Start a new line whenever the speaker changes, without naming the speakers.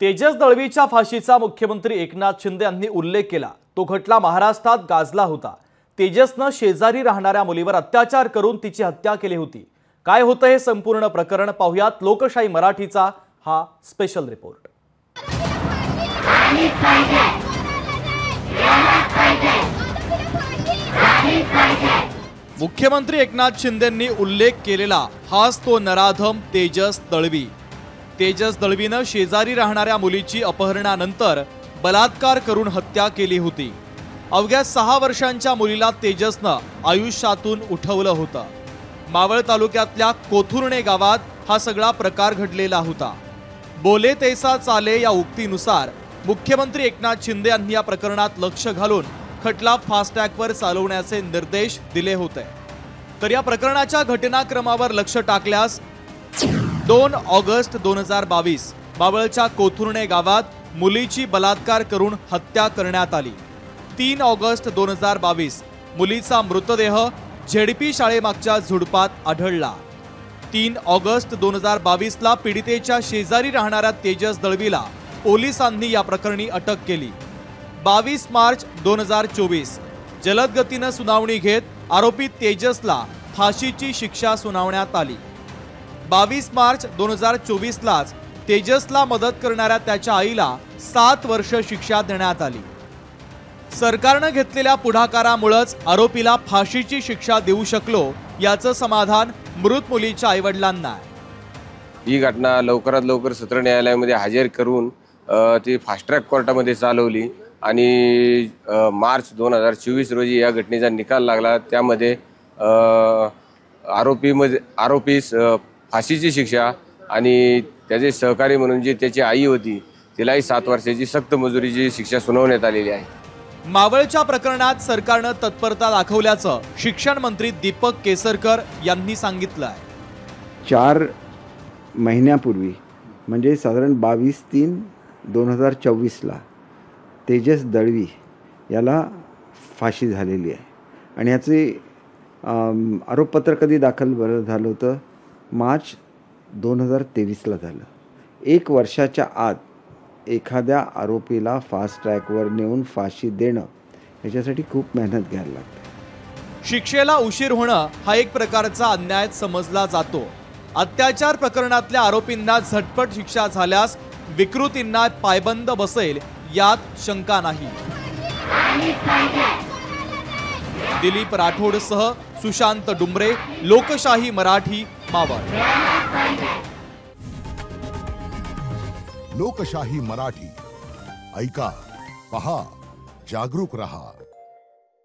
तेजस दळवीच्या फाशीचा मुख्यमंत्री एकनाथ शिंदे यांनी उल्लेख केला। तो खटला महाराष्ट्रात गाजला होता। तेजसने शेजारी राहणाऱ्या मुलीवर अत्याचार करून तिची हत्या केली होती। काय होतं हे संपूर्ण प्रकरण पाहुयात लोकशाही मराठीचा हा स्पेशल रिपोर्ट। मुख्यमंत्री एकनाथ शिंदेंनी उल्लेख केलेला हाच तो नराधम तेजस दळवी। तेजस दळवीने शेजारी राहणाऱ्या मुलीची अपहरणानंतर बलात्कार करून हत्या केली होती। अवघ्या 6 वर्षांच्या मुलीला तेजसने आयुष्यातून उठवलं होतं। मावळ तालुक्यातल्या कोथुर्णे गावात हा सगळा प्रकार घडलेला होता। बोले तैसा चाले या उक्तीनुसार मुख्यमंत्री एकनाथ शिंदे यांनी या प्रकरणात लक्ष घालून खटला फास्ट ट्रॅकवर चालवण्याचे निर्देश दिले होते। तर या प्रकरणाच्या घटनाक्रमावर लक्ष टाकल्यास 2 ऑगस्ट 2022 मावळच्या कोथुर्णे गावात मुलीची बलात्कार करून हत्या करण्यात आली। 3 ऑगस्ट 2022 मुलीचा मृतदेह झेडपी शाळेमागच्या झुडपात आढळला। 3 ऑगस्ट 2022 ला पीडितेच्या शेजारी राहणाऱ्या तेजस दळवीला पोलिसांनी या प्रकरणी अटक केली। 22 मार्च 2024 जलद गतीने सुनावणी घेत आरोपी तेजसला फाशीची शिक्षा सुनावण्यात आली। 22 मार्च 2024 लाच तेजसला मदत करणाऱ्या त्याच्या आईला 7 वर्ष शिक्षा देण्यात आली। सरकारने घेतलेल्या पुढाकारामुळेच आरोपीला फाशीची शिक्षा देऊ शकलो याचं समाधान मृत मुलीच्या आईवडिलांना आहे।
ही घटना लवकरात लवकर सत्र न्यायालयामध्ये हजर करून ती फास्ट ट्रॅक कोर्टामध्ये चालवली आणि मार्च 2024 रोजी या घटनेचा निकाल लागला। त्यामध्ये आरोपीस फाशीची शिक्षा आणि त्याचे सहकारी म्हणून जी त्याची आई होती तिलाही 7 वर्षाची सक्त मजुरीची शिक्षा सुनावण्यात आलेली आहे।
मावळच्या प्रकरणात सरकारने तत्परता दाखवल्याचं शिक्षण मंत्री दीपक केसरकर यांनी सांगितलं आहे।
4 महिन्यापूर्वी म्हणजे साधारण 22/3/2024 ला तेजस दळवी याला फाशी झालेली आहे आणि याचे आरोपपत्र कधी दाखल झालं होतं? मार्च 2023 ला झालं। 1 वर्षाच्या आत एखाद्या आरोपीला फास्ट ट्रॅकवर नेऊन फाशी देणं याच्यासाठी खूप मेहनत घ्यायला लागते।
शिक्षेला उशीर होणं हा एक प्रकारचा अन्याय समजला जातो। अत्याचार प्रकरणातल्या आरोपींना झटपट शिक्षा झाल्यास विकृतींना पायबंद बसेल यात शंका नाही। दिलीप राठोडसह सुशांत डुंबरे, लोकशाही मराठी, मावळ।
लोकशाही मराठी ऐका, पहा, जागरूक रहा।